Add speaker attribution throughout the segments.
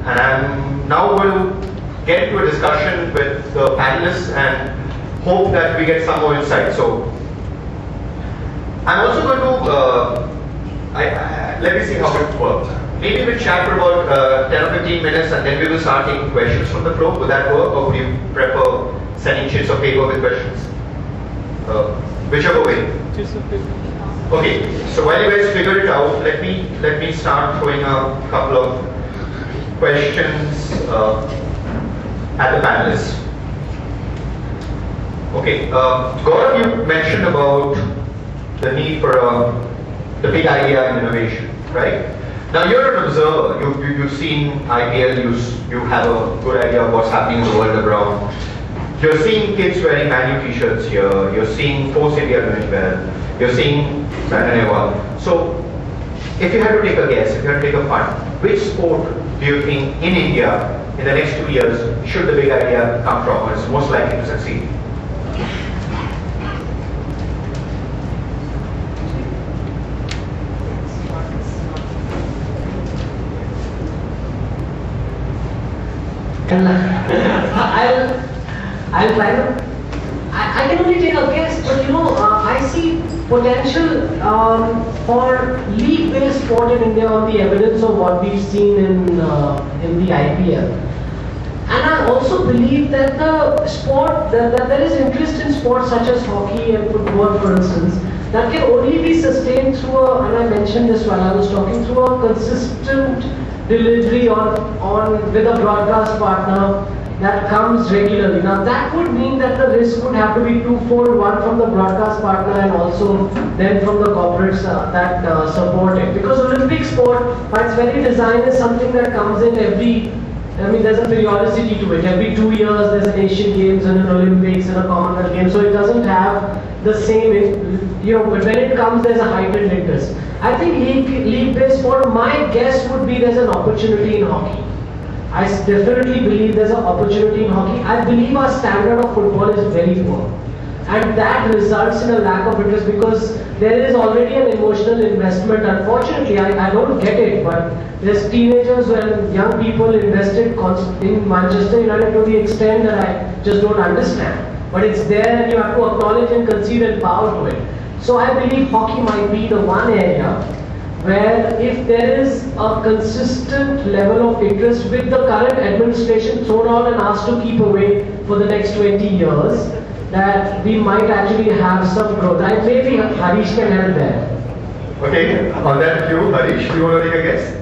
Speaker 1: and I'm now going to get into a discussion with the panelists and hope that we get some more insight. So I'm also going to, let me see how it works. Maybe we'll chat for about 10 or 15 minutes and then we will start taking questions from the floor. Would that work, or would you prefer sending sheets of paper with questions? Whichever way. Okay, so while you guys figure it out, let me start throwing a couple of questions at the panelists. Okay, Gaurav, you mentioned about the need for the big idea and innovation, right? Now you're an observer. You've seen IPL. You have a good idea of what's happening in the world around. You're seeing kids wearing Man U t-shirts here. You're seeing Force India doing well. You're seeing Sumariwalla. So, if you had to take a guess, if you had to take a punt, which sport do you think in India in the next 2 years should the big idea come from, or is most likely to succeed?
Speaker 2: I'll try to. I can only take a guess, but I see potential for league-based sport in India on the evidence of what we've seen in the IPL. And I also believe that the sport, that there is interest in sports such as hockey and football, for instance, that can only be sustained through and I mentioned this while I was talking, through a consistent delivery with a broadcast partner that comes regularly. Now that would mean that the risk would have to be twofold, one from the broadcast partner and also then from the corporates that support it. Because Olympic sport, by its very design, is something that comes in there's a periodicity to it. Every 2 years there's an Asian Games and an Olympics and a Commonwealth Games, so it doesn't have the same, but when it comes there's a heightened interest. I think league-based sport, my guess would be there's an opportunity in hockey. I definitely believe there's an opportunity in hockey. I believe our standard of football is very poor. And that results in a lack of interest because there is already an emotional investment. Unfortunately, I don't get it, but there's teenagers and young people invested in Manchester United to the extent that I just don't understand. But it's there and you have to acknowledge and concede and bow to it. So I believe hockey might be the one area where if there is a consistent level of interest with the current administration thrown out and asked to keep away for the next 20 years, that we might actually have some growth. And maybe Harish can help there.
Speaker 1: Okay, on that cue, Harish, do you want to take a guess?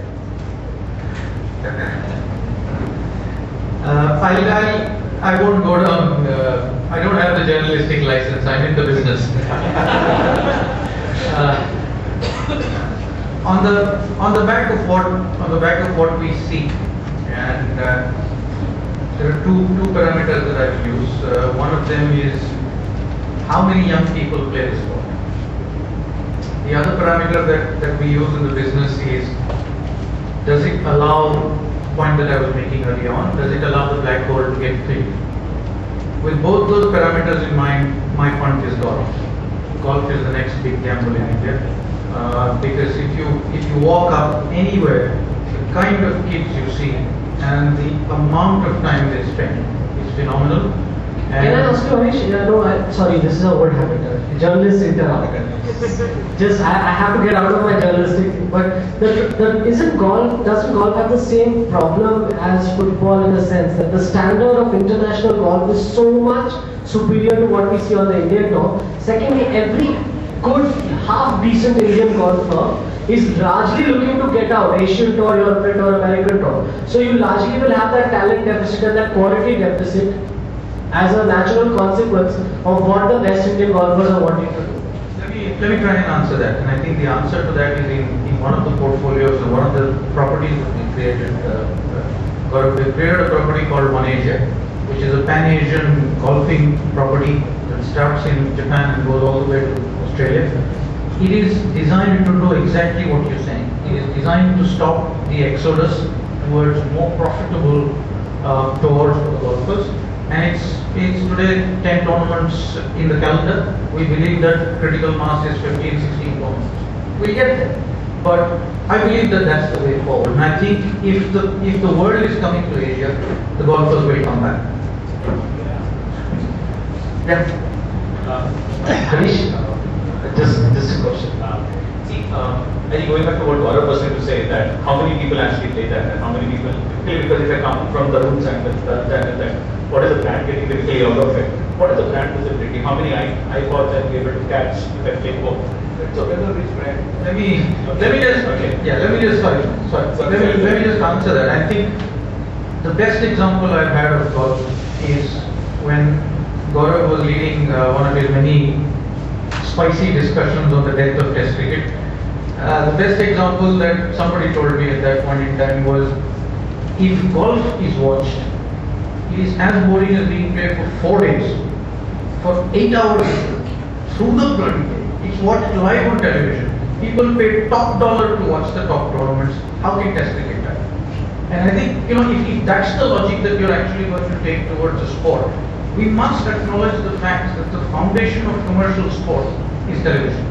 Speaker 3: I won't go down, I don't have the journalistic license, I'm in the business. On the back of what we see, and there are two parameters that I will use. One of them is how many young people play the sport. The other parameter that we use in the business is, does it allow, point that I was making earlier on, does it allow the black hole to get filled? With both those parameters in mind, my fund is golf. Golf is the next big gamble in India. Because if you walk up anywhere, the kind of kids you see and the amount of time they spend is phenomenal. And
Speaker 2: can I ask you, Harish? Sorry, this is a word habit. Journalist interrupt. I have to get out of my journalistic thing. But doesn't golf have the same problem as football in the sense that the standard of international golf is so much superior to what we see on the Indian tour? Secondly, every good, half-decent Indian golfer is largely looking to get out, Asian tour, European tour, American tour. So you largely will have that talent deficit and that quality deficit as a natural consequence of what the best Indian golfers are wanting to do.
Speaker 3: Let me try and answer that. And I think the answer to that is in one of the portfolios, or one of the properties that we created. We created a property called One Asia, which is a pan-Asian golfing property that starts in Japan and goes all the way to Australia. It is designed to do exactly what you're saying. It is designed to stop the exodus towards more profitable tours for the golfers. And it's today 10 tournaments in the calendar. We believe that critical mass is 15, 16 tournaments. We'll get there. But I believe that that's the way forward. And I think if the world is coming to Asia, the golfers will come back. Yeah.
Speaker 4: Harish, just a question. I think going back to what Gaurav was going to say, that how many people actually play that, and how many people, because if I come from the roots and that, what is the brand getting typically out of it? What is the brand visibility? How many iPods I'll be able to catch if I play golf? So whether which brand?
Speaker 3: Let me just answer that. I think the best example I've had of golf is when Gaurav was leading one of his many spicy discussions on the death of Test cricket. The best example that somebody told me at that point in time was, if golf is watched, it is as boring as being played for 4 days, for 8 hours through the bloody day. It's watched live on television. People pay top dollar to watch the top tournaments. How can Test cricket die? And I think, if that's the logic that you're actually going to take towards the sport, we must acknowledge the fact that the foundation of commercial sport is television.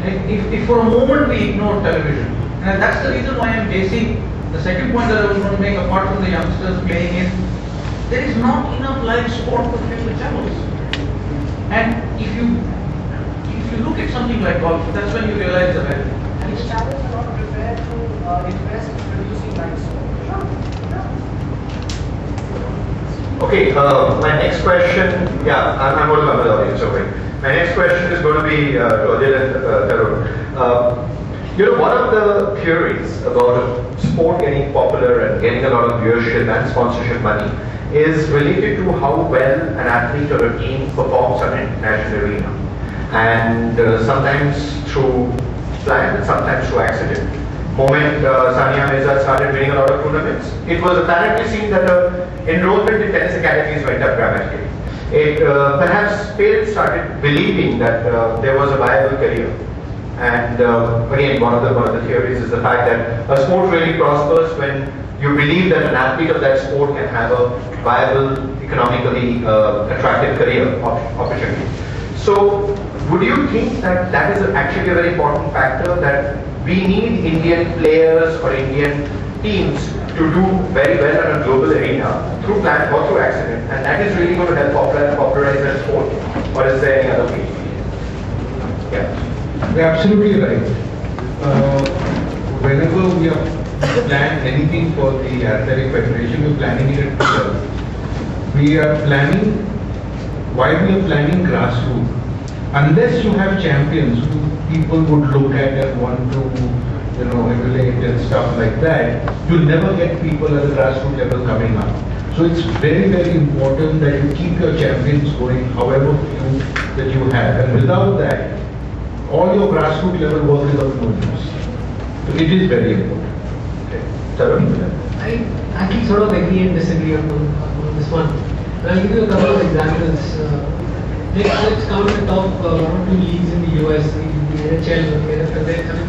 Speaker 3: If for a moment we ignore television, and that's the reason why I'm basing the second point that I was going to make, apart from the youngsters playing in, there is not enough live sport to fill the channels. And if you look at something like golf, that's when you realize the value.
Speaker 2: And the channels are not prepared to invest in producing live sport.
Speaker 1: Okay, my next question, I'm going to come to the audience, okay. My next question is going to be to Adille and Tarun. One of the theories about a sport getting popular and getting a lot of viewership and sponsorship money is related to how well an athlete or a team performs on an international arena. And sometimes through plan and sometimes through accident. Moment Sania Mirza started winning a lot of tournaments, it was apparently seen that enrollment in tennis academies went up dramatically. Perhaps parents started believing that there was a viable career. And again, one of the theories is the fact that a sport really prospers when you believe that an athlete of that sport can have a viable, economically attractive career opportunity. So, would you think that that is actually a very important factor, that we need Indian players or Indian teams to do very well in a global arena through plan or through accident, and that is really going to help popularize the sport? Or is there any other way? Yeah.
Speaker 5: You're absolutely right. Whenever we are planning anything for the Athletic Federation, we're planning it at itself. We are planning, why we are planning grassroots. Unless you have champions who people would look at and want to, emulate and stuff like that, you'll never get people at the grassroots level coming up. So it's very, very important that you keep your champions going, however few that you have. And without that, all your grassroots level work is of no use. So it is very important.
Speaker 1: Okay. Tarun?
Speaker 2: I actually sort of agree and disagree on this one. And I'll give you a couple of examples. Let's count the top 1 or 2 leagues in the US, the NHL, the NFL.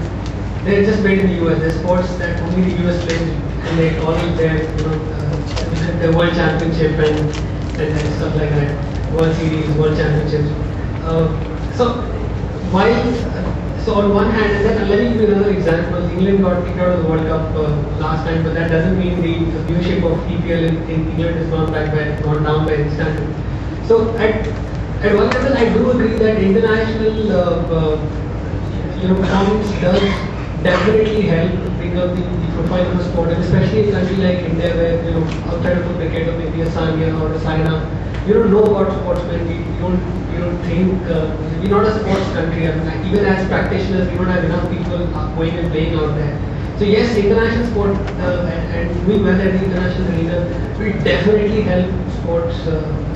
Speaker 2: They're just made in the US. They're sports that only the US plays, and they all their the World Championship and stuff like that, World Series, World Championships. So on one hand, and then let me give you another example. England got kicked out of the World Cup last time, but that doesn't mean the viewership of EPL in England is gone down by any standard. So at one level, I do agree that international performance does definitely help bring up the profile of the sport, and especially in a country like India, where outside of cricket or maybe a Sania or a Saina, you don't know about sportsmen. You don't think we're not a sports country. I mean, even as practitioners, we don't have enough people going and playing out there. So yes, international sport and doing well at the international arena will definitely help sports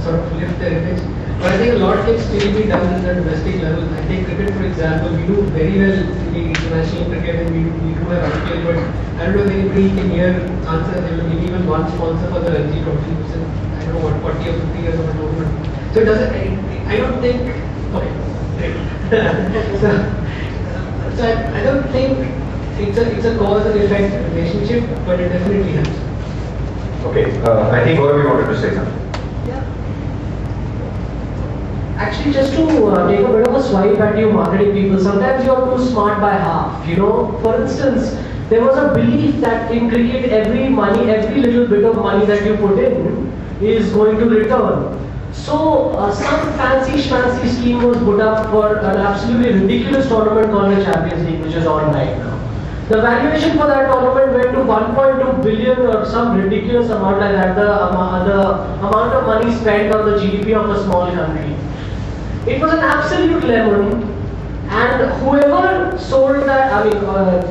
Speaker 2: sort of lift their image. But I think a lot can still be done at the domestic level. I think cricket, for example, we do very well in the international cricket, and we do have IPL, but I don't know if anybody can here answer, maybe even one sponsor for the Ranji Trophy, which is, I don't know what, 40 or 50 years of a tournament. So it doesn't, I don't think, okay, great. so I don't think it's a cause and effect relationship, but it definitely helps.
Speaker 1: Okay, I think Gaurav, you wanted to say something.
Speaker 2: actually just to take a bit of a swipe at you marketing people, sometimes you're too smart by half. You know, for instance, there was a belief that in cricket every little bit of money that you put in is going to return. So some fancy schmancy scheme was put up for an absolutely ridiculous tournament called the Champions League, which is on right now. The valuation for that tournament went to 1.2 billion or some ridiculous amount like that, the amount of money spent on the GDP of a small country. It was an absolute lemon, and whoever sold that, I mean,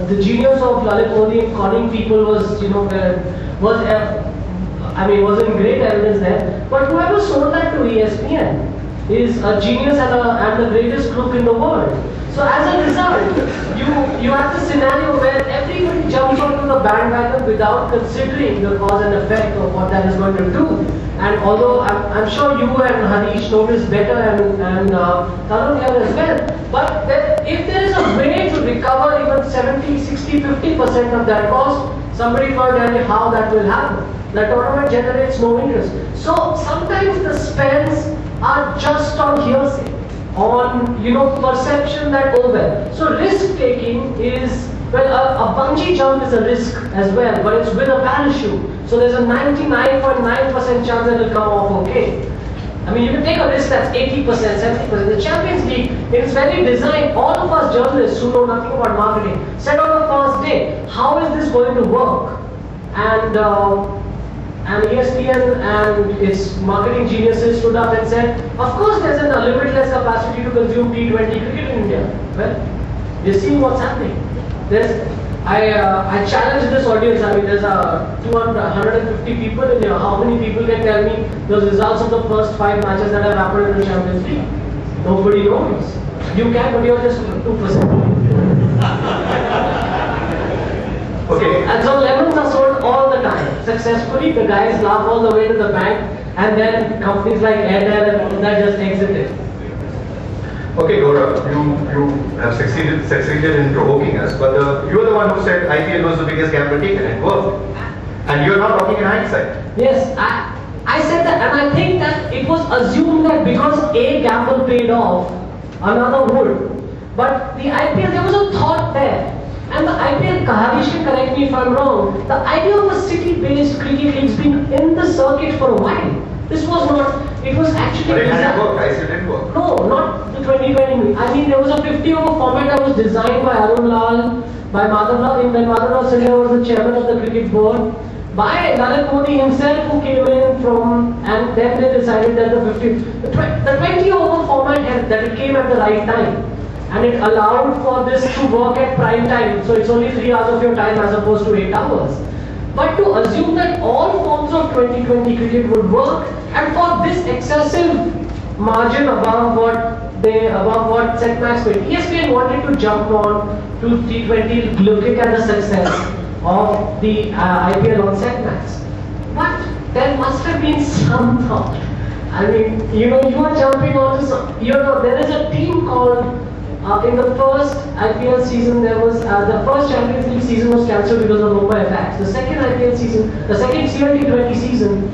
Speaker 2: the genius of Lalit Modi in conning people was, you know, wasn't great evidence there. But whoever sold that to ESPN is a genius and the greatest crook in the world. So as a result, you have the scenario where everybody jumps onto the bandwagon without considering the cause and effect of what that is going to do. And although I'm sure you and Harish know this better, and Tarun here as well, but if there is a way to recover even 70, 60, 50% of that cost, somebody can't tell you how that will happen. The tournament generates no interest. So sometimes the spends are just on hearsay, on, you know, perception that, oh well. So risk taking is, well, a bungee jump is a risk as well, but it's with a parachute. So there's a 99.9% chance that it'll come off okay. I mean, you can take a risk that's 80%, 70%. The Champions League, it's very designed. All of us journalists who know nothing about marketing said on the first day, how is this going to work? And ESPN and its marketing geniuses stood up and said, of course there's a limitless capacity to consume T20 cricket in India. Well, we're seeing what's happening. I challenge this audience. I mean, there's 150 people in here. How many people can tell me the results of the first 5 matches that have happened in the Champions League? Nobody knows. You can, but you're just 2%.
Speaker 1: Okay.
Speaker 2: And so lemons are sold all the time. Successfully, the guys laugh all the way to the bank, and then companies like Airtel and all that just exit it.
Speaker 1: Okay, Gaurav, you have succeeded in provoking us, but you are the one who said IPL was the biggest gamble taken. It worked. And you're not talking in hindsight.
Speaker 2: Yes, I said that, and I think that it was assumed that because a gamble paid off, another would. But the IPL, there was a thought there. And the IPL, Harish can correct me if I'm wrong, the idea of a city-based cricket league's been in the circuit for a while. This was not, it was actually...
Speaker 1: But it hadn't worked, IPL didn't work.
Speaker 2: No, not the 2020. I mean, there was a 50-over format that was designed by Arun Lal, by Madhavlal, when Madhavlal Singh was the chairman of the cricket board, by Lalit Modi himself, who came in from, and then they decided that the 20-over format, that it came at the right time. And it allowed for this to work at prime time. So it's only 3 hours of your time as opposed to 8 hours. But to assume that all forms of 2020 cricket would work, and for this excessive margin above what set max paid, ESPN wanted to jump on to T20 looking at the success of the IPL on set max. But there must have been some thought. I mean, you know, you are jumping onto some, you know, there is a team called in the first IPL season, there was the first Champions League season was cancelled because of Mumbai attacks. The second IPL season, the second T20 season,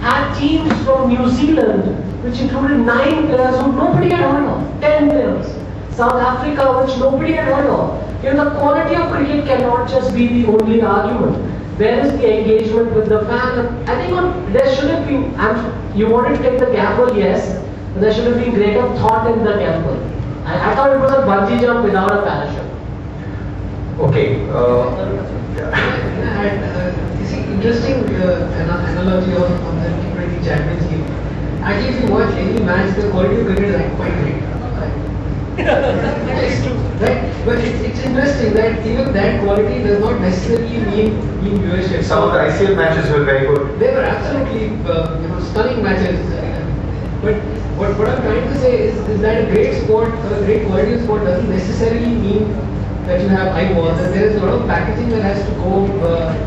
Speaker 2: had teams from New Zealand, which included 9 players who nobody had heard of, 10 players. South Africa, which nobody had heard of. You know, the quality of cricket cannot just be the only argument. Where is the engagement with the fan? I think there should have been. You wanted to take the gamble, yes, but there should have been greater thought in the gamble. I thought it was a bungee jump without a parachute.
Speaker 1: Okay.
Speaker 6: You see, interesting analogy of the T20 Champions League. Actually, if you watch any match, the quality of cricket is quite great. It's true, right? But it's interesting that even that quality does not necessarily mean viewership.
Speaker 1: Some of the ICL matches were very good.
Speaker 6: They were absolutely stunning matches. But what I'm trying to say is that a great sport, a great quality of sport doesn't necessarily mean that you have eyeballs. And there is a lot of packaging that has to go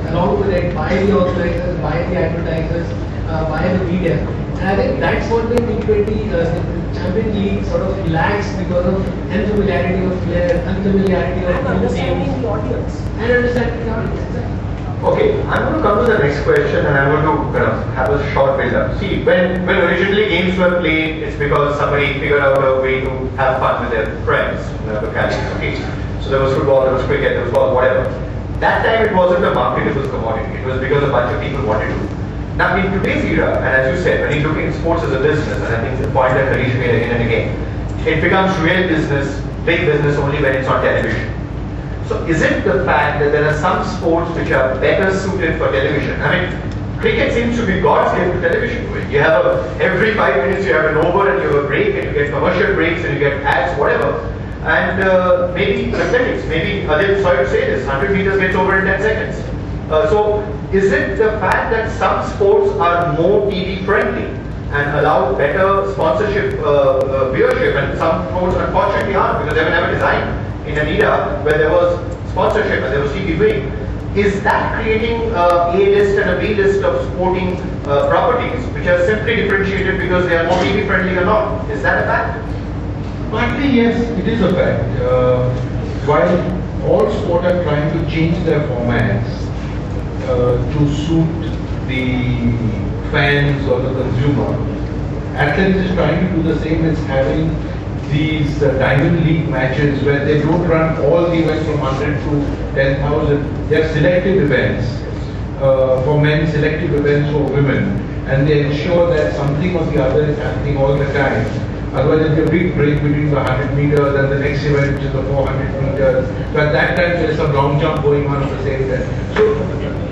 Speaker 6: along with it by the organizers, by the advertisers, by the media. And I think that's what the T20, the Champions League sort of lacks because of unfamiliarity of players, unfamiliarity of
Speaker 2: understanding the audience.
Speaker 6: And understanding the audience.
Speaker 1: Okay, I'm going to come to the next question and I'm going to kind of have a short build-up. See, when originally games were played, it's because somebody figured out a way to have fun with their friends in the locality. Okay, so there was football, there was cricket, there was golf, whatever. That time it wasn't a marketable commodity. It was because a bunch of people wanted to. Now in today's era, and as you said, when you look at sports as a business, and I think the point that Harish made again and again, it becomes real business, big business only when it's on television. So is it the fact that there are some sports which are better suited for television? I mean, cricket seems to be God's gift to television. You have every 5 minutes you have an over and you have a break and you get commercial breaks and you get ads, whatever. And maybe athletics, maybe Adille, sorry to say this, 100 meters gets over in 10 seconds. So is it the fact that some sports are more TV friendly and allow better sponsorship viewership, and some sports unfortunately aren't because they were never designed in an era where there was sponsorship and there was TV viewing? Is that creating a list and a B list of sporting properties which are simply differentiated because they are more TV friendly or not? Is that a fact?
Speaker 5: Partly yes, it is a fact. While all sport are trying to change their formats to suit the fans or the consumer, athletics is trying to do the same. It's having these Diamond League matches where they don't run all the events from 100 to 10,000. They are selective events for men, selective events for women, and they ensure that something or the other is happening all the time. Otherwise, there'll be a big break between the 100 meters and the next event, which is the 400 meters. But at that time, there is some long jump going on at the same time. So,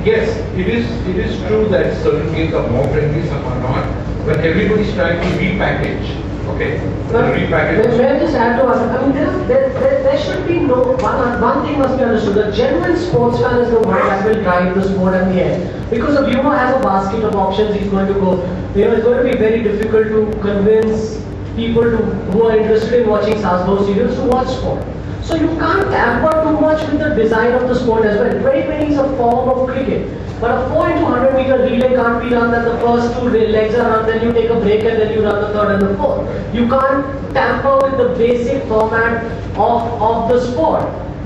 Speaker 5: yes, it is true that certain games are more friendly, some are not. But everybody's trying to repackage. Okay. Repackage.
Speaker 2: May I just add to us? I mean, there should be no one thing must be understood. The genuine sports fan is the one that will drive the sport at the end. Because the viewer has a basket of options. He's going to go. It's going to be very difficult to convince people who are interested in watching Sasbo serials to watch sport. So you can't tamper too much with the design of the sport as well. 2020 is a form of cricket. But a 4 into 100 meter relay can't be run that the first two legs are run, then you take a break and then you run the third and the fourth. You can't tamper with the basic format of the sport.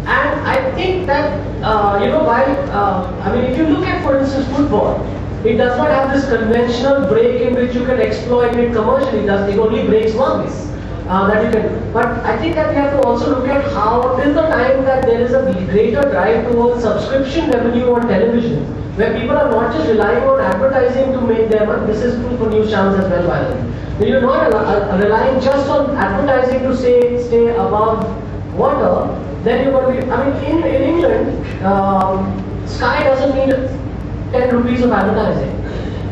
Speaker 2: And I think that, I mean, if you look at, for instance, football, it does not have this conventional break in which you can exploit it commercially. It only breaks once. That you can. But I think that we have to also look at how, till the time that there is a greater drive towards subscription revenue on television, where people are not just relying on advertising to make their money. This is true for news channels as well, by the way. You're not relying just on advertising to stay above water. Then you're going to be. I mean, in England, Sky doesn't need 10 rupees of advertising.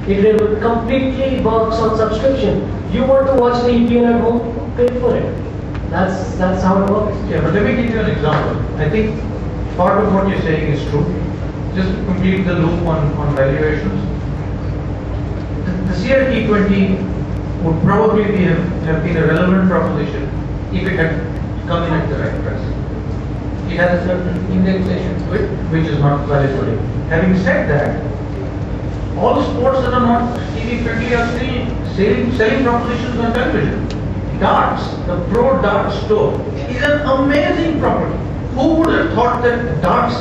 Speaker 2: It completely works on subscription. You want to watch the EPL at home, pay for it. That's how it works.
Speaker 3: Yeah, but let me give you an example. I think part of what you're saying is true. Just to complete the loop on valuations, the CRT20 would probably have been a relevant proposition if it had come in at the right price. It has a certain indexation to it, which is not valid today. Having said that, all sports that are not TV friendly are still selling propositions on television. Darts, the Pro Darts store, is an amazing property. Who would have thought that darts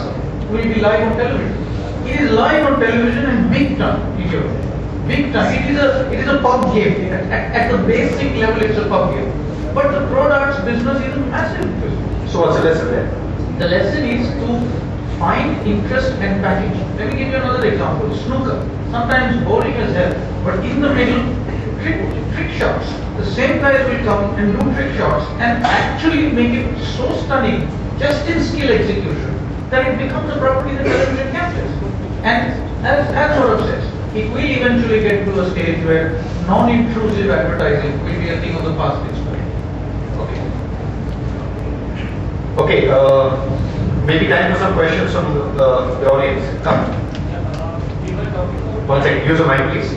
Speaker 3: will be live on television? It is live on television and big time. Big time. It is a pub game. At the basic level, it's a pub game. But the Pro Darts business is a massive business.
Speaker 1: So what's the lesson there?
Speaker 3: The lesson is to find interest and package. Let me give you another example. Snooker. Sometimes boring as hell, but in the middle, trick shots. The same guys will come and do trick shots and actually make it so stunning, just in skill execution, that it becomes a property that television captures. And as Gaurav says, it will eventually get to a stage where non-intrusive advertising will be a thing of the past in sport.
Speaker 1: Okay. Maybe time for some questions from the audience. Come. One second, use your mic please.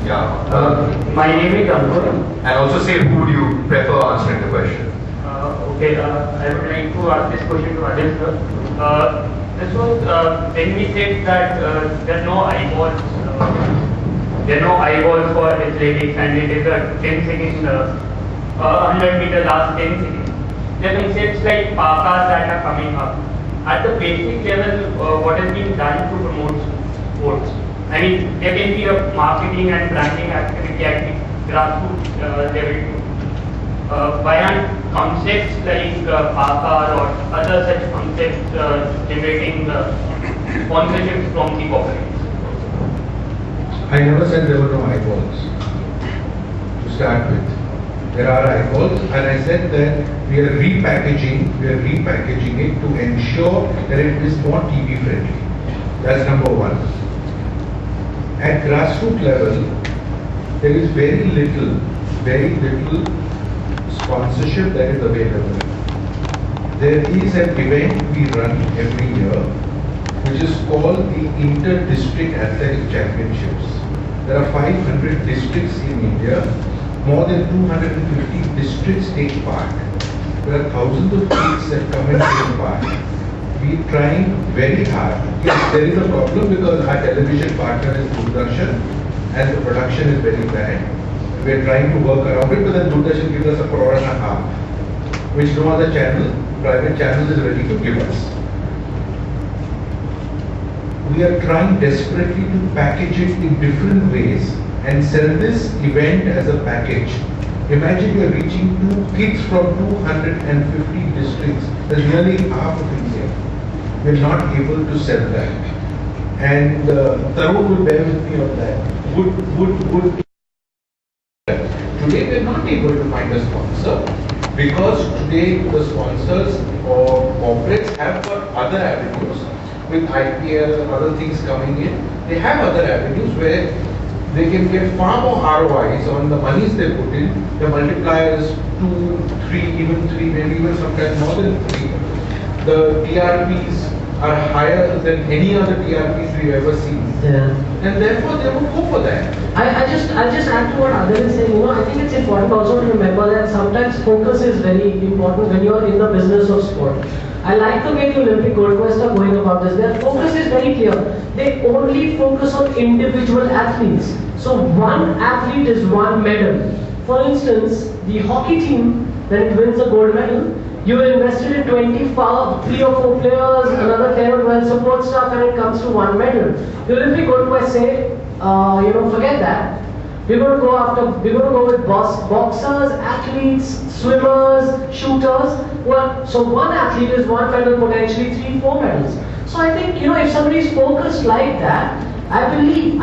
Speaker 1: Yeah.
Speaker 7: My name is Tarun.
Speaker 1: And also say who do you prefer answering the question.
Speaker 7: Okay, I would like to ask this question to Adille sir. This was when we said that there are no eyeballs. There are no eyeballs for athletics, and it is a 10 second 100 meter last 10 seconds. there are concepts like parkas that are coming up. At the basic level, what has been done to promote sports? I mean, there can be a marketing and branding activity at the grassroots level too. Why aren't concepts like parka or other such concepts generating sponsorships from the corporates?
Speaker 5: I never said there were no eyeballs to start with. There are eyeballs, and I said that we are repackaging it to ensure that it is more TV friendly. That's number one. At grassroots level, there is very little sponsorship that is available. There is an event we run every year, which is called the Inter-District Athletic Championships. There are 500 districts in India. More than 250 districts take part. There are thousands of kids that come and take part. We are trying very hard. Yes, there is a problem because our television partner is Doordarshan and the production is very bad. We are trying to work around it, but then Doordarshan gives us $1.5 crore, which no other channel, private channel is ready to give us. We are trying desperately to package it in different ways and sell this event as a package. Imagine you are reaching kids from 250 districts. That's nearly half of India. We are not able to sell that. And Tarun will bear with me on that. Today we are not able to find a sponsor because today the sponsors or corporates have got other avenues with IPL and other things coming in. They have other avenues where they can get far more ROIs on the monies they put in. The multiplier is 2, 3, even 3, maybe even sometimes more than 3. The TRPs are higher than any other TRPs we've ever seen.
Speaker 2: Yeah.
Speaker 5: And therefore they would go for that.
Speaker 2: I'll just add to what Adille is saying. I think it's important also to remember that sometimes focus is very important when you're in the business of sport. I like the way the Olympic Gold Quest are going about this. Their focus is very clear. They only focus on individual athletes. So one athlete is one medal. For instance, the hockey team, when it wins a gold medal, you invested in 3 or 4 players, another 10 or 12 support staff, and it comes to one medal. The Olympic Gold Quest say, forget that. We're going to go with boxers, athletes, swimmers, shooters. So one athlete is one medal, potentially 3, 4 medals. So I think, if somebody is focused like that, I believe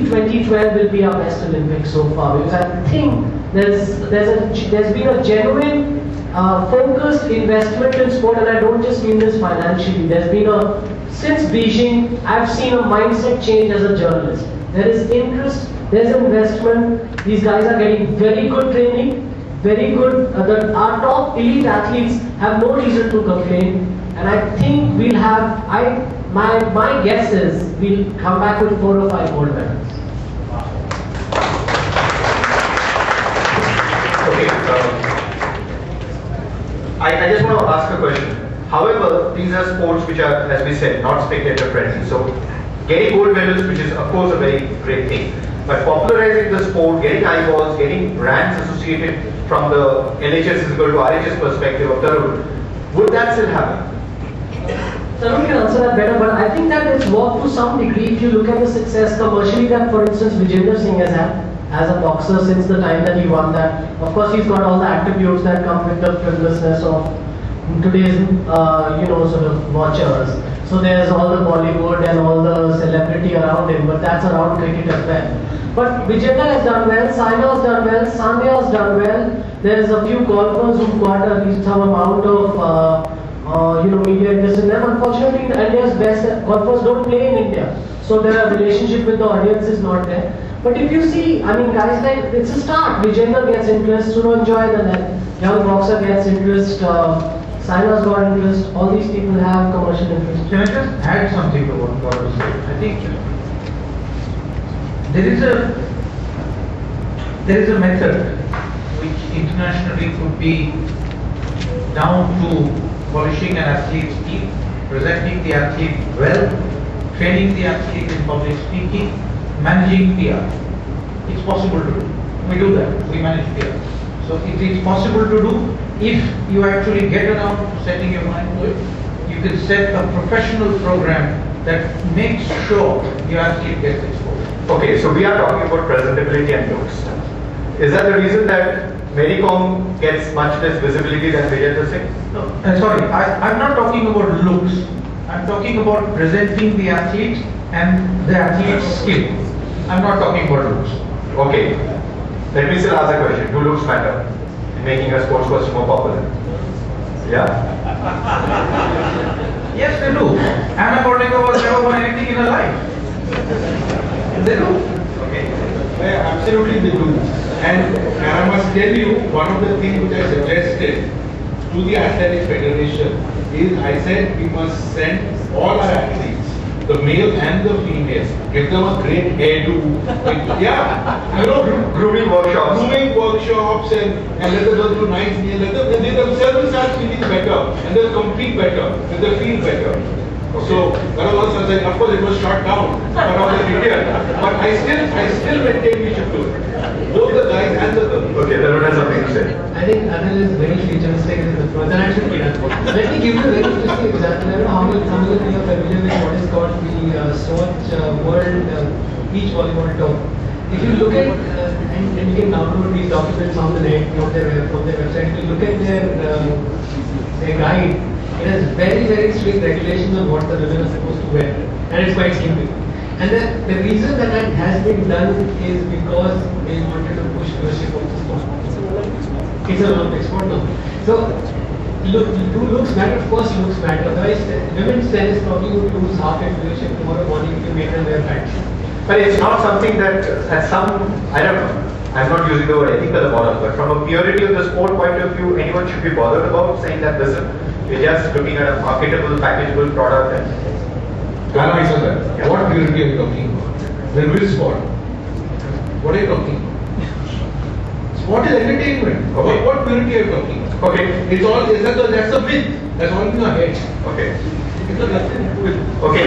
Speaker 2: 2012 will be our best Olympics so far, because I think there's been a genuine focused investment in sport, and I don't just mean this financially. There's been since Beijing, I've seen a mindset change as a journalist. There is interest, there's investment. These guys are getting very good training, very good. Our top elite athletes have no reason to complain, and I think we'll have. My guess is we'll come back with 4 or 5 gold medals.
Speaker 1: Okay. I just want to ask a question. However, these are sports which are, as we said, not spectator friendly. So, getting gold medals, which is of course a very great thing, but popularizing the sport, getting eyeballs, getting brands associated from the LHS is equal to RHS perspective of Tarun, would that still happen?
Speaker 2: Tarun can answer that better, but I think that it's worked to some degree. If you look at the success commercially that, for instance, Vijender Singh has had as a boxer since the time that he won that. Of course, he's got all the attributes that come with the frivolousness of today's, sort of watchers. So there's all the Bollywood and all the celebrity around him, but that's around cricket as well. But Vijender has done well, Saina has done well, Sandhya has done well. There's a few golfers who've got at least some amount of media interest in them. Unfortunately, India's best golfers don't play in India, so their relationship with the audience is not there. But if you see, guys like, it's a start. Vijender gets interest, Sunojoy, the young boxer gets interest, Saina's got interest, all these people have commercial interest.
Speaker 3: Can I just add something to what Gaurav said? I think there is a method which internationally could be down to polishing an athlete's teeth, presenting the athlete well, training the athlete in public speaking, managing PR. It's possible to do. We do that. We manage PR. So it is possible to do if you actually get around to setting your mind to it. You can set a professional program that makes sure your athlete gets exposed.
Speaker 1: Okay, so we are talking about presentability and looks. Is that the reason that Mary Kom gets much less visibility than Vijay Singh?
Speaker 3: No, sorry, I'm not talking about looks. I'm talking about presenting the athlete and the athlete's skill. I'm not talking about looks.
Speaker 1: Okay, let me still ask a question. Do looks matter in making a sports person more popular? Yeah?
Speaker 3: Yes, they do. Anna Kournikova has never won anything in her life. They do.
Speaker 1: Okay.
Speaker 5: Yeah, absolutely they do. And I must tell you, one of the things which I suggested to the Athletic Federation is I said we must send all our athletes, the male and the female, give them a great hairdo.
Speaker 1: Grooming workshops.
Speaker 5: Grooming workshops and let them go through nice meals. Let them, they themselves will start feeling better and they'll compete better and they'll feel better.
Speaker 1: Okay.
Speaker 5: So, of course it was shot down when I was in India, but I still maintain we should do it. Both the guys and the girls.
Speaker 1: Okay, Tarun has something to say.
Speaker 6: I think Adille is very futuristic in this approach, and I should be done. Let me give you a very interesting example. I don't know how many of you are familiar with what is called the Swatch World Beach Volleyball Tour. If you look at, and you can download these documents on the net, from their website, if you look at their guide, it has very, very strict regulations on what the women are supposed to wear, and it's quite skimpy. And the reason that has been done is because they wanted to push viewership of the sport. It's an Olympic sport now. So, do looks matter? Of course, looks matter. Otherwise, women's tennis probably would lose half its viewership tomorrow morning if you make them wear pants.
Speaker 1: But it's not something that has some, I don't know, I'm not using the word ethical about it, but from a purity of the sport point of view, anyone should be bothered about saying that listen, we're just looking at a marketable, packageable product and
Speaker 5: I'll answer that.
Speaker 1: Yeah.
Speaker 5: What purity are you talking about? Then which sport? What are you talking about? Sport is entertainment.
Speaker 1: Okay.
Speaker 5: What purity are you talking about?
Speaker 1: Okay.
Speaker 5: It's all, that's a myth. That's all in your head.
Speaker 1: Okay.
Speaker 5: It's got nothing to do with.
Speaker 1: Okay.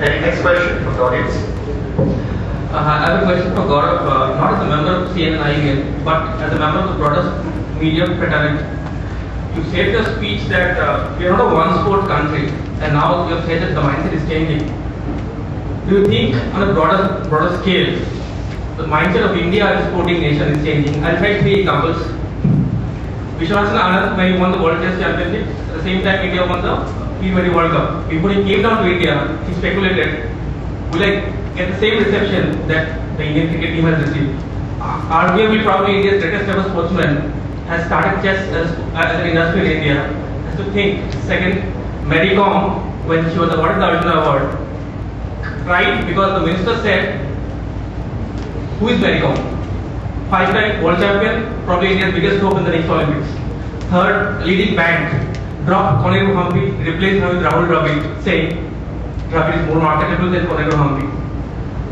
Speaker 1: Any next question from the audience?
Speaker 8: I have a question for Gaurav, not as a member of CNNI again, but as a member of the broader media fraternity. You said in your speech that we are not a one-sport country, and now you have said that the mindset is changing. Do you think, on a broader scale, the mindset of India as a sporting nation is changing? I'll try 3 examples. Vishwanath Anand, when he won the World Test Championship, at the same time India won the T20 World Cup. When he came down to India, he speculated, will I get the same reception that the Indian cricket team has received? Arguably, probably India's greatest ever sportsman has started chess as an industry in India. Has to think. Second, Mary Kom, when she was awarded the Arjuna Award, cried because the minister said, who is Mary Kom? 5-time world champion, probably India's biggest hope in the next Olympics. Third, leading bank dropped Koneru Hampi, replaced her with Rahul Dravid, saying Dravid is more marketable than Koneru Hampi.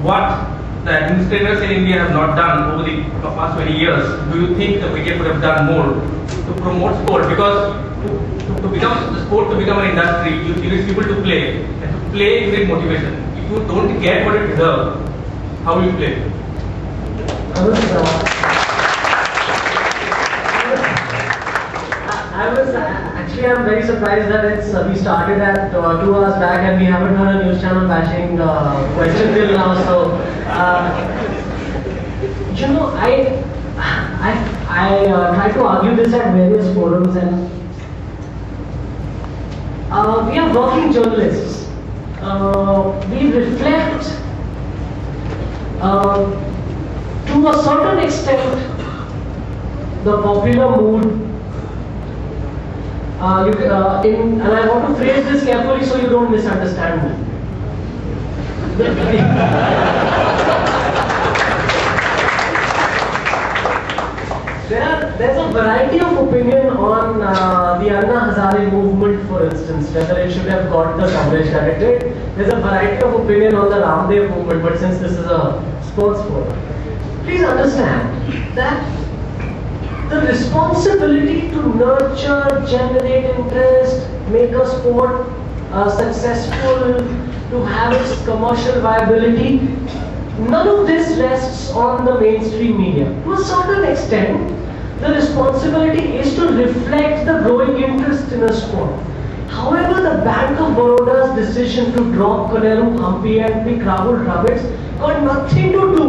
Speaker 8: What the administrators in India have not done over the past 20 years, do you think the media could have done more to promote sport? Because to become the sport, to become an industry, you need people to play, and to play you need motivation. If you don't get what it deserves, how will you play?
Speaker 2: Actually, I'm very surprised that we started at 2 hours back and we haven't done a news channel bashing question till now. So, I try to argue this at various forums, and we are working journalists. We reflect to a certain extent the popular mood. And I want to phrase this carefully so you don't misunderstand me. There's a variety of opinion on the Anna Hazare movement, for instance, whether it should have got the coverage that it did. There's a variety of opinion on the Ramdev movement, but since this is a sports forum, please understand that the responsibility to nurture, generate interest, make a sport successful, to have its commercial viability none of this rests on the mainstream media. To a certain extent, the responsibility is to reflect the growing interest in a sport. However, the Bank of Baroda's decision to drop Koneru Hampi and pick Rahul Dravid's got nothing to do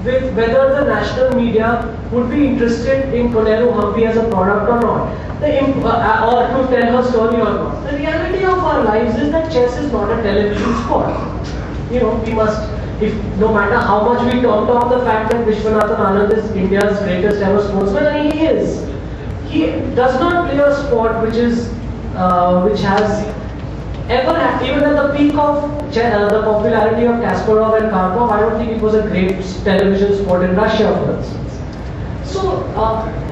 Speaker 2: with whether the national media would be interested in Koneru Hampi as a product or not, or to tell her story or not. The reality of our lives is that chess is not a television sport. You know, we must, no matter how much we talk about the fact that Vishwanathan Anand is India's greatest ever sportsman, and he is. He does not play a sport which has ever had, even at the peak of the popularity of Kasparov and Karpov, I don't think it was a great television sport in Russia, for instance. So,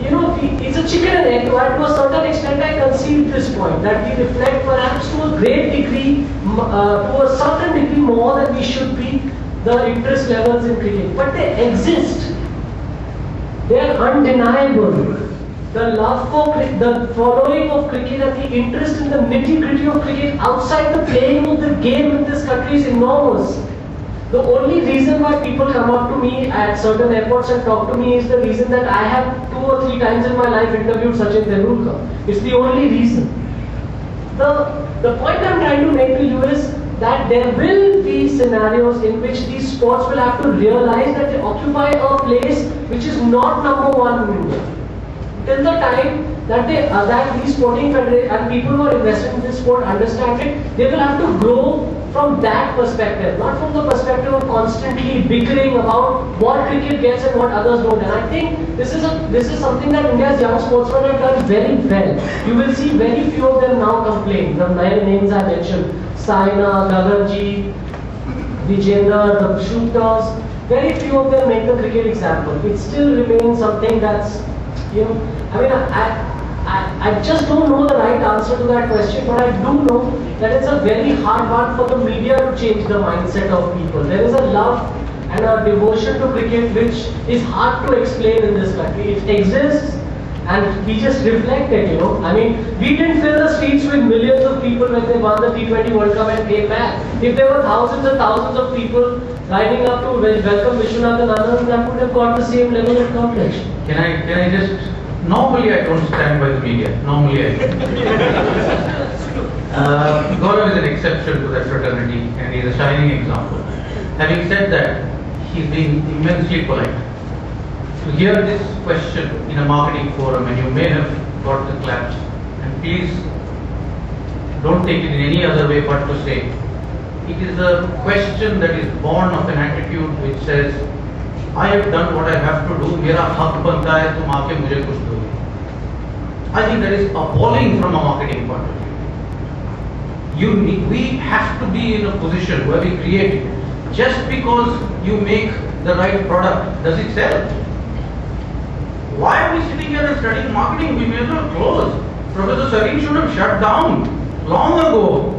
Speaker 2: you know, it's a chicken and egg, but to a certain extent I concede this point, that we reflect perhaps to a great degree, to a certain degree more than we should be, the interest levels in cricket. But they exist. They are undeniable. The love for cricket, the following of cricket and the interest in the nitty-gritty of cricket outside the playing of the game in this country is enormous. The only reason why people come up to me at certain airports and talk to me is the reason that I have 2 or 3 times in my life interviewed Sachin Tendulkar. It's the only reason. The point I'm trying to make to you is that there will be scenarios in which these sports will have to realize that they occupy a place which is not number 1 in India. Till the time that these sporting federations and people who are invested in this sport understand it, they will have to grow from that perspective, not from the perspective of constantly bickering about what cricket gets and what others don't. And I think this is something that India's young sportsmen have done very well. You will see very few of them now complain. The names I mentioned, Saina, Gaurav, Vijender, the shooters, very few of them make the cricket example. It still remains something that's, you know, I mean, I just don't know the right answer to that question, but I do know that it's a very hard one for the media to change the mindset of people. There is a love and a devotion to cricket which is hard to explain in this country. It exists and we just reflect it, you know. I mean, we didn't fill the streets with millions of people when they won the T20 World Cup and came back. If there were thousands and thousands of people lining up to welcome Vishwanathan Anand, that would have got the same level of coverage.
Speaker 3: Can I just, normally I don't stand by the media, normally I don't. Gaurav is an exception to that fraternity and he is a shining example. Having said that, he's been immensely polite. To hear this question in a marketing forum and you may have got the claps, and please don't take it in any other way but to say, it is a question that is born of an attitude which says, I have done what I have to do, mera haq banta hai, tum aake mujhe kuch do. I think that is appalling from a marketing point of view. We have to be in a position where we create, just because you make the right product, does it sell? Why are we sitting here and studying marketing? We may as well close. Professor Sarin should have shut down long ago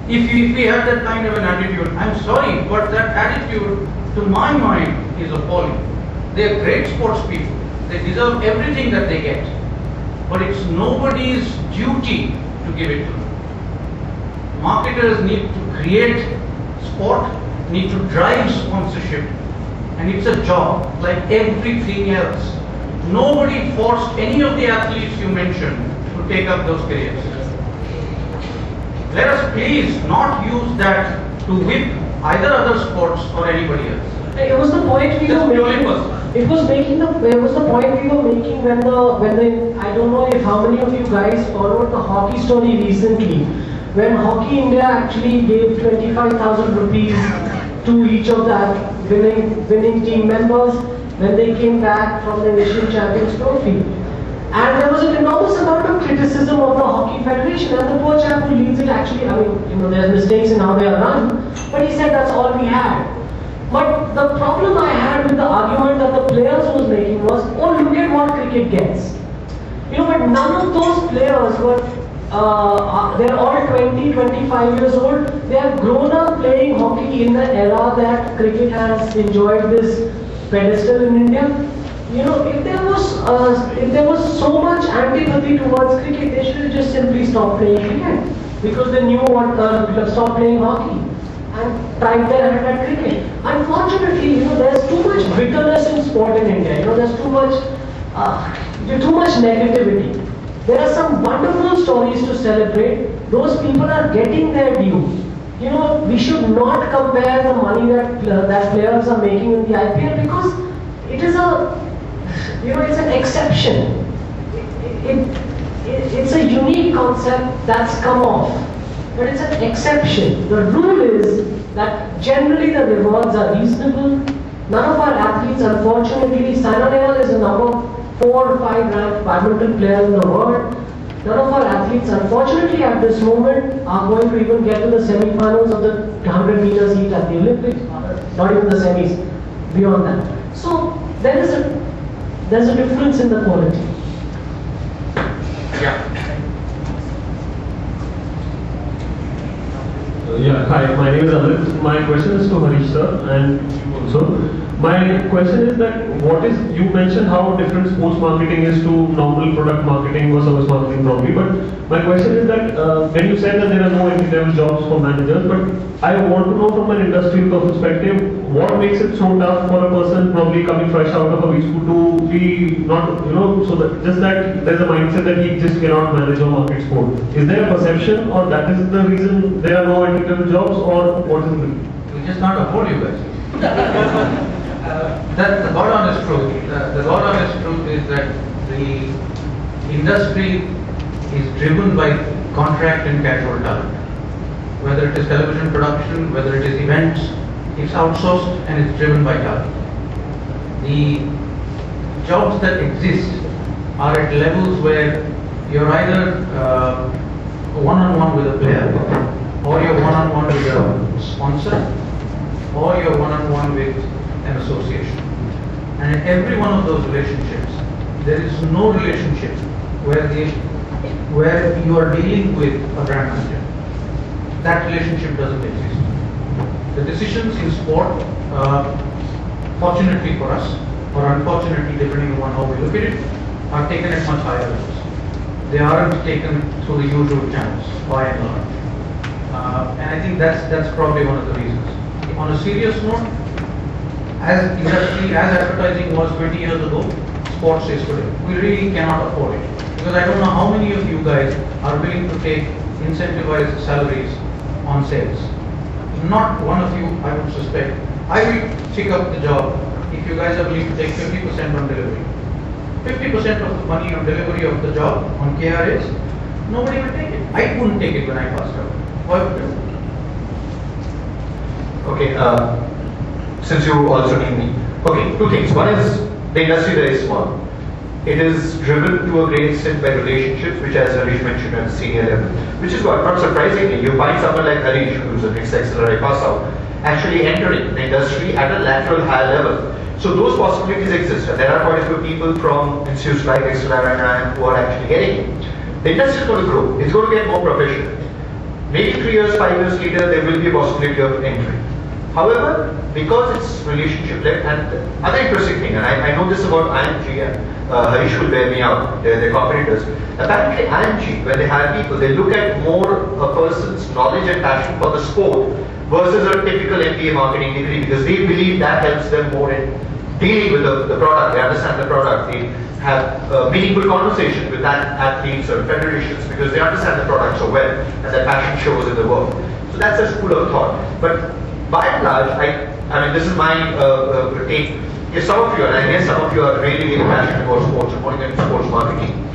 Speaker 3: if we had that kind of an attitude. I'm sorry, but that attitude, to my mind, is appalling. They are great sports people. They deserve everything that they get. But it's nobody's duty to give it to them. Marketers need to create sport, need to drive sponsorship, and it's a job like everything else. Nobody forced any of the athletes you mentioned to take up those careers. Let us please not use that to whip either other sports or anybody else.
Speaker 2: It was the point we were making. It was the point we were making when the I don't know if how many of you guys followed the hockey story recently, when Hockey India actually gave 25,000 rupees to each of the winning team members when they came back from the Asian Champions Trophy. And there was an enormous amount of criticism of the Hockey Federation, and the poor chap who leads it actually, I mean, you know, there's mistakes in how they are run, but he said that's all we had. But the problem I had with the argument that the players was making was, oh, look at what cricket gets. You know, but none of those players were, they're all 20, 25 years old. They have grown up playing hockey in the era that cricket has enjoyed this pedestal in India. You know, if there was so much antipathy towards cricket, they should have just simply stopped playing cricket because they knew what stop playing hockey and tried their hand at cricket. unfortunately, there's too much bitterness in sport in India. There's too much negativity. There are some wonderful stories to celebrate. Those people are getting their due. We should not compare the money that players are making in the IPL, because it is it's an exception. It's a unique concept that's come off, but it's an exception. The rule is that generally the rewards are reasonable. None of our athletes, unfortunately, Saina Nehwal is the number 4 or 5 ranked badminton player in the world. None of our athletes, unfortunately, at this moment, are going to even get to the semi-finals of the 100 meters heat at the Olympics, not even the semis, beyond that. So there's a difference in the quality.
Speaker 9: Hi, my name is Adille. My question is to Harish sir, and you also. My question is that you mentioned how different sports marketing is to normal product marketing or service marketing probably, but my question is that when you said that there are no entry-level jobs for managers, but I want to know from an industrial perspective, what makes it so tough for a person probably coming fresh out of a beach school to be not, so that just that there's a mindset that he just cannot manage or market sport. Is there a perception, or that is the reason there are no entry-level jobs, or what is it?
Speaker 3: We just not afford you guys. That's the God honest truth. The God honest truth is that the industry is driven by contract and casual talent. Whether it is television production, whether it is events, it's outsourced and it's driven by talent. The jobs that exist are at levels where you're either one-on-one with a player, or you're one-on-one with a sponsor, or you're one-on-one with an association. And in every one of those relationships, there is no relationship where you are dealing with a brand manager. That relationship doesn't exist. The decisions in sport, fortunately for us, or unfortunately depending on how we look at it, are taken at much higher levels. They aren't taken through the usual channels, by and large. And I think that's probably one of the reasons. On a serious note, as advertising was 20 years ago, sports is today. We really cannot afford it. Because I don't know how many of you guys are willing to take incentivized salaries on sales. Not one of you, I would suspect. I will pick up the job if you guys are willing to take 50% on delivery. 50% of the money on delivery of the job on KRAs, nobody will take it. I wouldn't take it when I passed out. Why would you?
Speaker 1: Okay, since you also need me. Okay, two things. One is the industry is very small. It is driven to a great extent by relationships, which as Harish mentioned at the senior level. Which is what, not surprisingly, you find someone like Harish, who's a next XLRI pass out, actually entering the industry at a lateral higher level. So those possibilities exist, and there are quite a few people from institutes like XLRI who are actually getting it. The industry is going to grow. It's going to get more professional. Maybe 3 years, 5 years later, there will be a possibility of entry. However, because it's relationship-led, and other interesting thing, and I know this about IMG, and Harish will bear me out, they're competitors. Apparently IMG, when they hire people, they look at more a person's knowledge and passion for the sport versus a typical MBA marketing degree, because they believe that helps them more in dealing with the product. They understand the product, they have meaningful conversation with athletes or federations because they understand the product so well, and their passion shows in the work. So that's a school of thought. But by and large, I mean, this is my take. If some of you, and I guess some of you are really, really passionate about sports and want to get into sports marketing,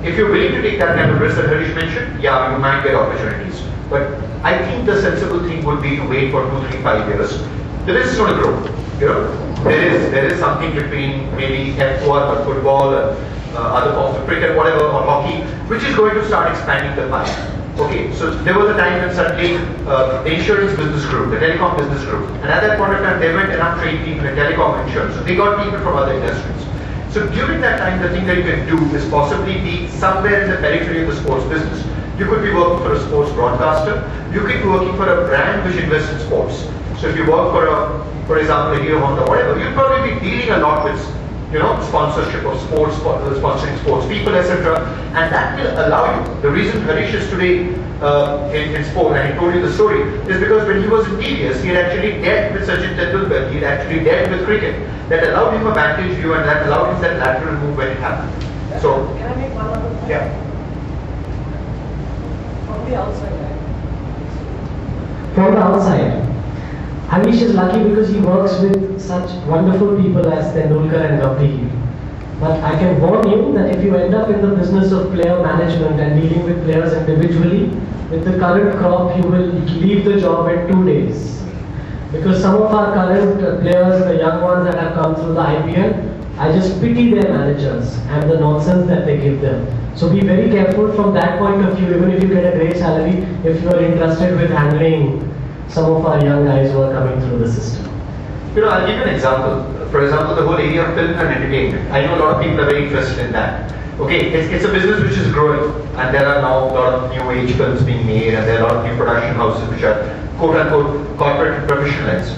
Speaker 1: if you're willing to take that kind of risk that Harish mentioned, yeah, you might get opportunities. But I think the sensible thing would be to wait for 2, 3, 5 years. The risk is going to grow. You know, there is something between maybe F1 or football or other forms of cricket, whatever, or hockey, which is going to start expanding the pie. Okay, so there was a time when suddenly the insurance business grew, the telecom business grew, and at that point of time, there weren't enough trained people in telecom insurance, so they got people from other industries. So during that time, the thing that you can do is possibly be somewhere in the periphery of the sports business. You could be working for a sports broadcaster, you could be working for a brand which invests in sports. So if you work for example, a Hero Honda, whatever, you'll probably be dealing a lot with, you know, sponsorship of sports, sponsoring sports people, etc. And that will allow you. The reason Harish is today in sport, and he told you the story, is because when he was in TVS, he had actually dealt with Sachin Tendulkar, he had actually dealt with cricket. That allowed him a vantage view and that allowed him that lateral move when it happened. So,
Speaker 2: can I make one other point?
Speaker 1: Yeah.
Speaker 2: From the outside, right? From the outside, Harish is lucky because he works with such wonderful people as Tendulkar and Gaurav. But I can warn you that if you end up in the business of player management and dealing with players individually, with the current crop, you will leave the job in 2 days. Because some of our current players, the young ones that have come through the IPL, I just pity their managers and the nonsense that they give them. So be very careful from that point of view, even if you get a great salary, if you are interested with handling some of our young guys who are coming through the system.
Speaker 1: You know, I'll give you an example. For example, the whole area of film and entertainment. I know a lot of people are very interested in that. Okay, it's a business which is growing, and there are now a lot of new age films being made, and there are a lot of new production houses which are quote-unquote corporate professionalized.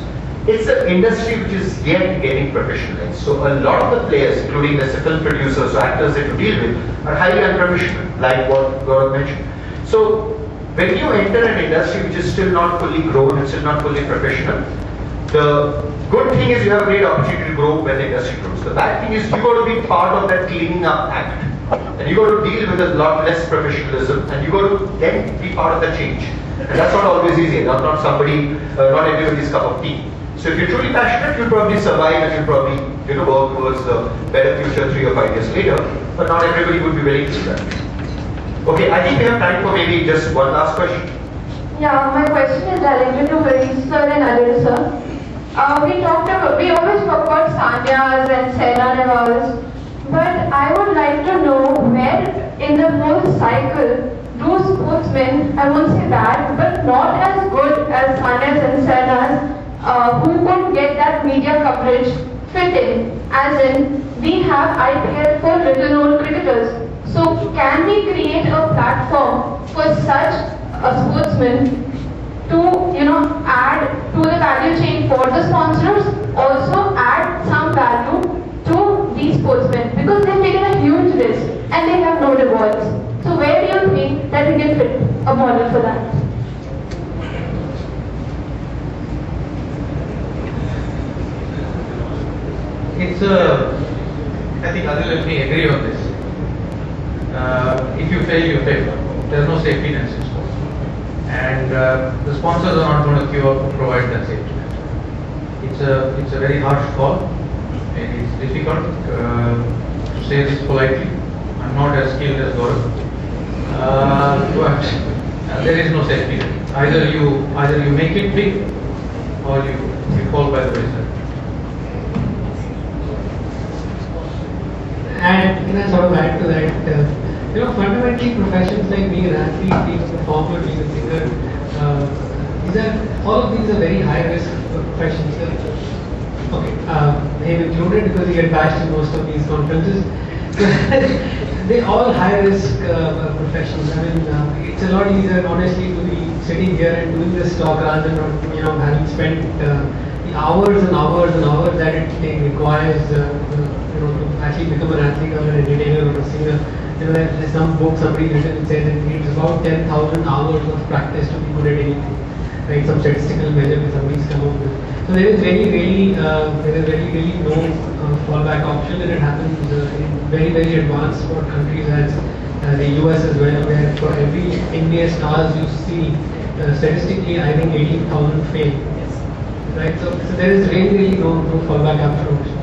Speaker 1: It's an industry which is yet getting professionalized. So a lot of the players, including the film producers or actors that you deal with, are highly unprofessional, like what Gaurav mentioned. So when you enter an industry which is still not fully grown, it's still not fully professional, the good thing is you have a great opportunity to grow when the industry grows. The bad thing is you got to be part of that cleaning up act. And you got to deal with a lot less professionalism, and you got to then be part of the change. And that's not always easy. Not everybody's cup of tea. So if you're truly passionate, you'll probably survive and you'll probably work towards the better future 3 or 5 years later. But not everybody would be willing to do that. Okay, I think we have time for maybe just one last question.
Speaker 10: Yeah, my question is directed to Harish sir and Adille sir. We always talk about Sanyas and Sena and all this, but I would like to know where in the whole cycle do sportsmen, I won't say bad, but not as good as Sanyas and Senas, who could get that media coverage fit in, as in we have IPL for little known cricketers. So can we create a platform for such a sportsman to add to the value chain for the sponsors, also add some value to these sportsmen, because they've taken a huge risk and they have no rewards. So where do you think that we can fit a model for that?
Speaker 3: I think Adille and me agree on this. If you fail, you fail. There's no safety net in sports. And the sponsors are not going to provide that safety net. It's a very harsh call, and it's difficult to say this politely. I'm not as skilled as Gaurav, but there is no safety net. Either you make it big, or you fall by the wayside.
Speaker 6: And can I sort of add to that? Fundamentally, professions like being an athlete, being a performer, being a singer, all of these are very high risk professions. Okay, him included, because he get bashed in most of these conferences. They're all high risk professions. I mean, it's a lot easier, honestly, to be sitting here and doing this talk rather than having spent the hours and hours and hours that it requires to actually become an athlete or an entertainer or a singer. There's some book somebody written says it needs about 10,000 hours of practice to be good at anything. Right? Some statistical measure that somebody's come up with. So there is really no fallback option, and it happens in very, very advanced sport countries as the US as well, where for every NBA stars you see, statistically I think 18,000 fail. Right? So there is really no fallback option.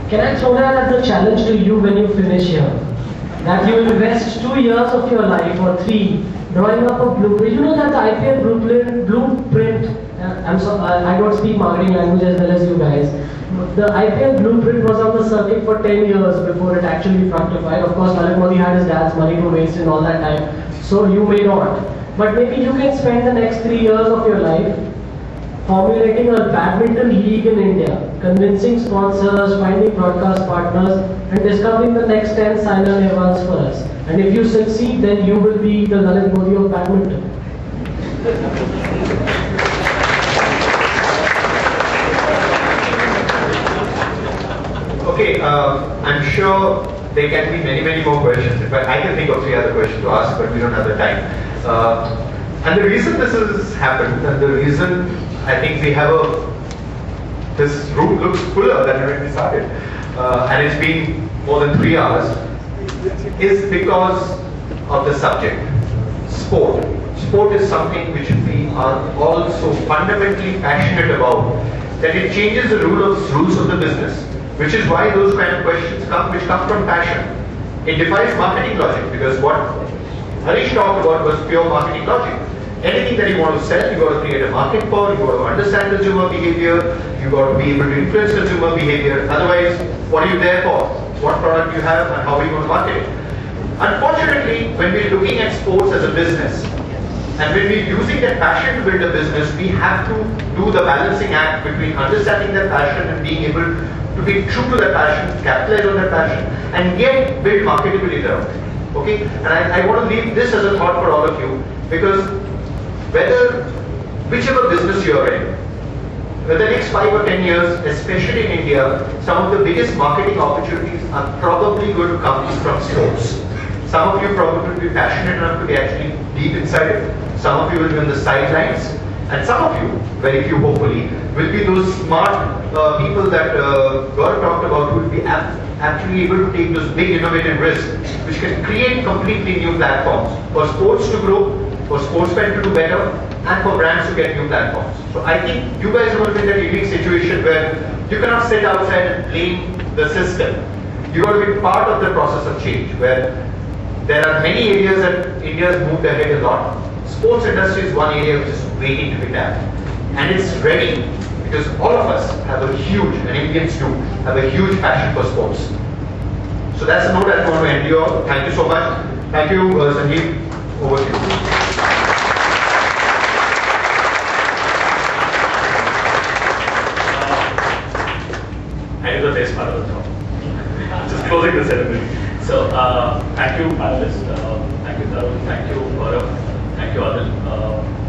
Speaker 2: Can I throw that as a challenge to you when you finish here? That you will invest 2 years of your life or 3 drawing up a blueprint. You know that the IPL blueprint, I don't speak marketing language as well as you guys. The IPL blueprint was on the circuit for 10 years before it actually fructified. Of course, Narendra Modi had his dad's money to waste in all that time, so you may not. But maybe you can spend the next 3 years of your life formulating a badminton league in India, convincing sponsors, finding broadcast partners, and discovering the next 10 Saina Nehwals for us. And if you succeed, then you will be the Narendra Modi of badminton.
Speaker 1: Okay, I'm sure there can be many more questions. In fact, I can think of 3 other questions to ask, but we don't have the time. And the reason this has happened, and the reason I think we have this room looks fuller than when we started, and it's been more than 3 hours, is because of the subject, sport. Sport is something which we are all so fundamentally passionate about that it changes the rules of the business, which is why those kind of questions come, which come from passion. It defies marketing logic, because what Harish talked about was pure marketing logic. Anything that you want to sell, you got to create a market for, you got to understand consumer behavior, you got to be able to influence consumer behavior. Otherwise, what are you there for? What product you have and how are you going to market it? Unfortunately, when we're looking at sports as a business, and when we're using that passion to build a business, we have to do the balancing act between understanding that passion and being able to be true to that passion, capitalize on that passion, and yet build marketability around it. Okay? And I want to leave this as a thought for all of you, because whichever business you're in, for the next 5 or 10 years, especially in India, some of the biggest marketing opportunities are probably going to come from sports. Some of you probably will be passionate enough to be actually deep inside it. Some of you will be on the sidelines. And some of you, very few hopefully, will be those smart people that Gaurav talked about, who will be actually able to take those big innovative risks, which can create completely new platforms for sports to grow, for sportsmen to do better, and for brands to get new platforms. So I think you guys are going to be in that unique situation where you cannot sit outside and blame the system. You got to be part of the process of change, where there are many areas that India has moved ahead a lot. Sports industry is one area which is waiting to be tapped. And it's ready because all of us have a huge, and Indians do, have a huge passion for sports. So that's the note I want to end you all. Thank you so much. Thank you, Sanjeev. Over to you.
Speaker 4: I do the best part of the job. Just closing the ceremony. So, thank you, panelists. Thank you, Tarun. Thank you, Gaurav. Thank you, Adille.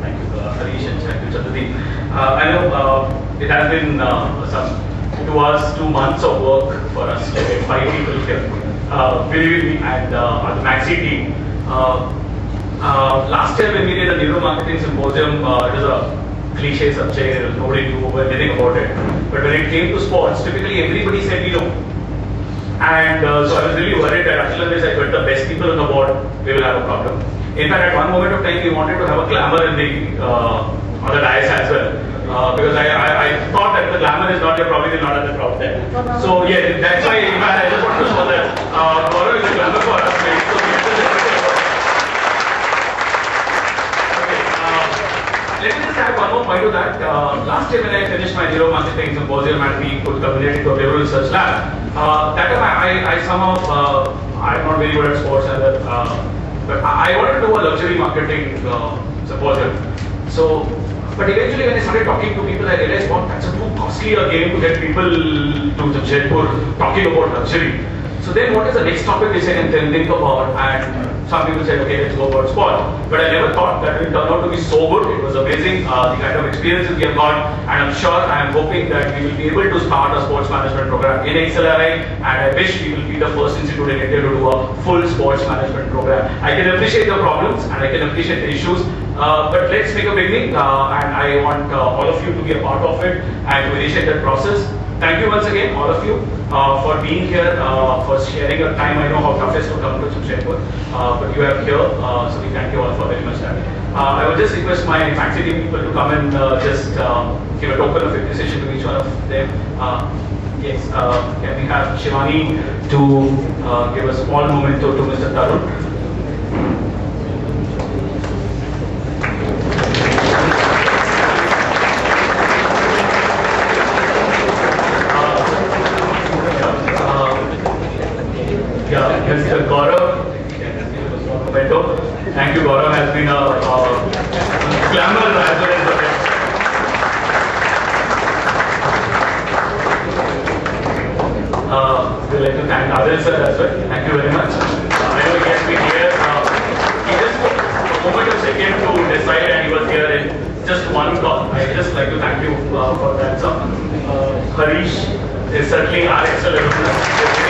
Speaker 4: Thank you, Harish, and thank you, Chaudhuri. I know it has been some 2 hours, 2 months of work for us to get 5 people here. Believe me, and the Maxi team. Last year when we did a neuromarketing symposium, it was a cliche subject, nobody knew anything about it. But when it came to sports, typically everybody said, we know. And so I was really worried that until unless I got the best people on the board, we will have a problem. In fact, at one moment of time, we wanted to have a glamour in the on the dais as well, because I thought that the glamour is not there, probably will not have the crowd there. So yeah, that's why I just want to show that Gaurav is a glamour for us. Maybe. So let me just add one more point to that. Last year when I finished my neuromarketing symposium and we could culminate into a behavioral research lab, that time I somehow, I'm not very good at sports either, but I wanted to do a luxury marketing symposium. So, but eventually when I started talking to people, I realized, wow, that's a too costly a game to get people to Jaipur talking about luxury. So then what is the next topic which I can then think about? And some people said, okay, let's go about sport. But I never thought that it would turn out to be so good. It was amazing, the kind of experiences we have got. And I'm sure, I am hoping that we will be able to start a sports management program in XLRI. And I wish we will be the first institute in India to do a full sports management program. I can appreciate the problems and I can appreciate the issues. But let's make a beginning. And I want all of you to be a part of it and to initiate that process. Thank you once again, all of you, for being here, for sharing your time. I know how tough it is to come to Jaipur, but you are here, so we thank you all for very much that. I will just request my Maxi team people to come and just give a token of appreciation to each one of them. Yes, can we have Shivani to give a small memento to Mr. Tarun? Mr. Gaurav, thank you. Gaurav has been a glamour as well as a we'd like to thank Adille sir as well. Thank you very much. I know he has been here. He just took a moment of second to decide and he was here in just one call. I'd just like to thank you for that, sir. Harish is certainly our XLRI.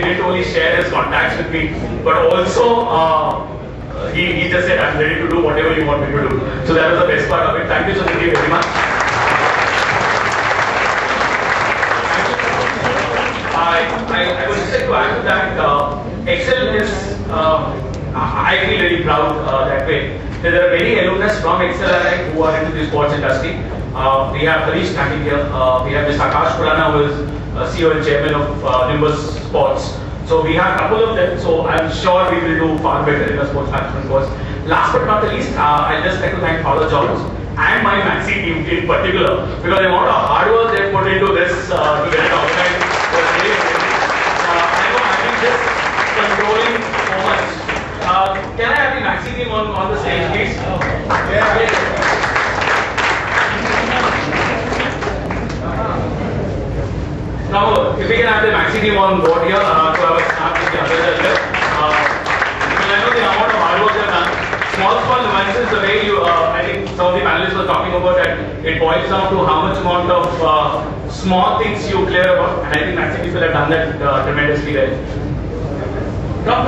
Speaker 4: didn't only share his contacts with me, but also he just said, I'm ready to do whatever you want me to do. So that was the best part of it. Thank you, Chaudhuri, very much. I would just like to add to that, Excel is, I feel very proud that way. There are many alumnus from XLRI who are into the sports industry. We have Harish standing here. We have Mr. Akash Khurana, who is CEO and chairman of Nimbus Sports. So we have a couple of them. So I'm sure we will do far better in the sports management course. Last but not the least, I'd just like to thank Father Jones and my Maxi team in particular, because the amount of hard work they put into this to get it organized was really amazing. I know I've been just controlling so much. Can I have the Maxi team on the stage, please? Now, if we can have the Maxi team on board here to have a snap with the others as well. Because I know the amount of hard work they've done. Small nuances, the way you, I think some of the panelists were talking about that, it boils down to how much amount of small things you clear about. And I think Maxi people have done that tremendously well. Come.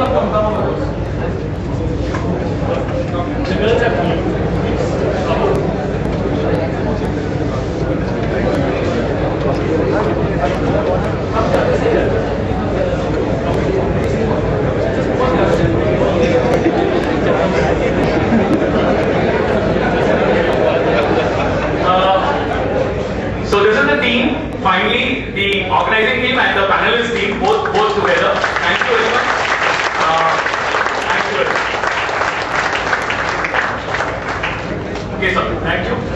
Speaker 4: So this is the team, finally the organizing team and the panelist team both together. Thank you very much. Thank you. Okay, sir. Thank you.